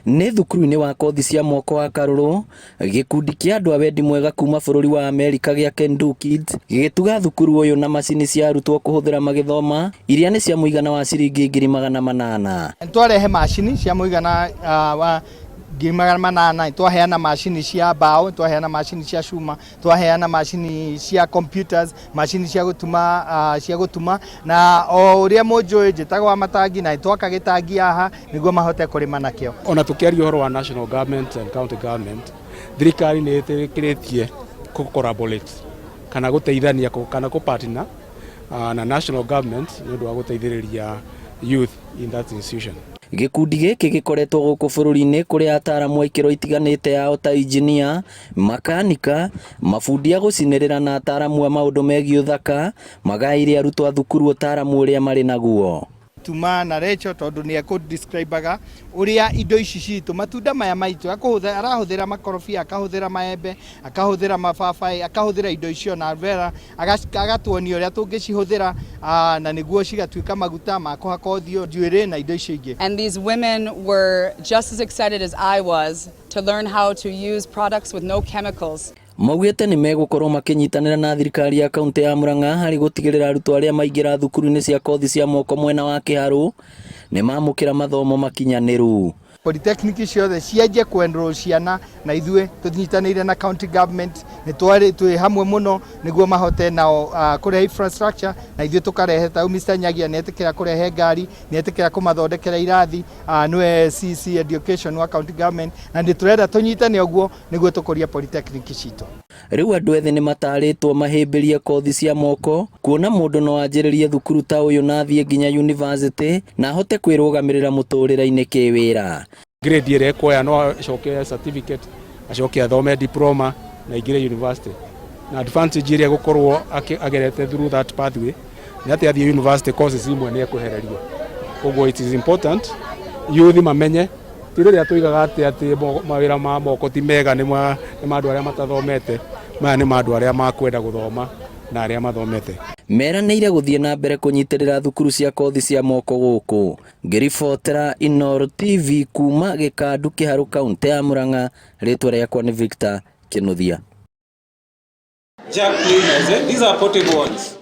Nĩ thukuru-inĩ wa kothi cia moko wa Karuru, gĩkundi kĩa andũ a wendi mwega kuma bũrũri wa Amerika gĩa Kendu Kids gĩgĩtuga thukuru ũyũ na macini cia arutwo kũhũthĩra magĩthoma iria nĩ cia mũigana wa ciringi 800,000. Twarehe macini cia mũigana wa 800,000, twaheana macini cia mbao, twaheana macini cia cuma, twaheana macini cia computers, macini cia gũtuma na o ũrĩa mũnjũĩ njĩtagwo matangi na twaka gĩtangi haha nĩguo mahote kũrĩma nakĩo. Ona tũkĩaria ũhoro wa national government and county government, thirikari nĩ ĩtĩkĩrĩtie collaborate kana gũteithania kana partner na national government nĩ ũndũ wa gũteithĩrĩria youth in that institution. Gĩkundi gĩkĩ gĩkoretwo gũkũ bũrũri-inĩ kũrĩ ataaramu a ikĩro itiganĩte yao ta engineer, makanika, mabundi a gũcinĩrĩra na ataaramu a maũndũ megiĩ ũthaka magaĩire arutwo a thukuru ũtaaramu ũrĩa marĩ naguo. Tuma na Recho tondu ni describeaga uria indo ici citũ matunda maya maitũ arahũthĩra makorobia, akahũthĩra maembe, akahũthĩra mababaĩ, akahũthĩra indo icio na vera agatuonia uria tũngĩcihũthĩra na nĩguo cigatuĩka maguta ma kũhaka ũthiũ, njuĩrĩ na indo icio ingĩ. And these women were just as excited as I was to learn how to use products with no chemicals. Maugĩte nĩ megũkorwo makĩnyitanĩra na thirikari ya kaunti ya Murang'a harĩ gũtigĩrĩra arutwo arĩa maingĩra thukuru-inĩ cia kothi cia moko mwena wa Kiharu nĩ mamũkĩra mathomo makinyanĩru. Polytechnic ciothe cianjie kwenrol ciana na ithuĩ tũnyitanĩire na county government nĩ twĩ hamwe mũno nĩguo mahote nao kũrehe infrastructure na ithuĩ tũkarehe ta Mr. Nyagia nĩ etĩkĩra kũrehe ngari, nĩ etĩkĩra kũmathondekera irathi, nĩwe CC education wa county government na nĩ tũrenda tũnyitane ũguo nĩguo tũkũria polytechnic citũ. Rĩu andũ ethĩ nĩ matarĩtwo mahĩmbĩrie kothi cia moko kuona mũndũ no anjĩrĩrie thukuru ta ũyũ na athiĩ nginya university na ahote kwĩrũgamĩrĩra mũtũrĩre-inĩ kĩwĩra. Grade ĩrĩa ekoya no acoke certificate, acoke athome diploma na ingĩre university. Na advantage ĩrĩa gũkorwo agerete through that pathway nĩ atĩ athiĩ university courses imwe nĩ ekũhererio. Koguo it is important youth mamenye ti rĩrĩa tũigaga atĩ mawĩra ma moko ti mega nĩ andũ arĩa matathomete, maya nĩ andũ arĩa makwenda gũthoma na arĩa mathomete. Meranĩire gũthiĩ na mbere kũnyitĩrĩra thukuru cia kothi cia moko gũkũ. Ngĩribotera Inooro TV kuma Gĩkandu Kiharu kaunti ya Murang'a, rĩtwa rĩakwa nĩ Victor Kinuthia. Jack cleaners, these are portable ones.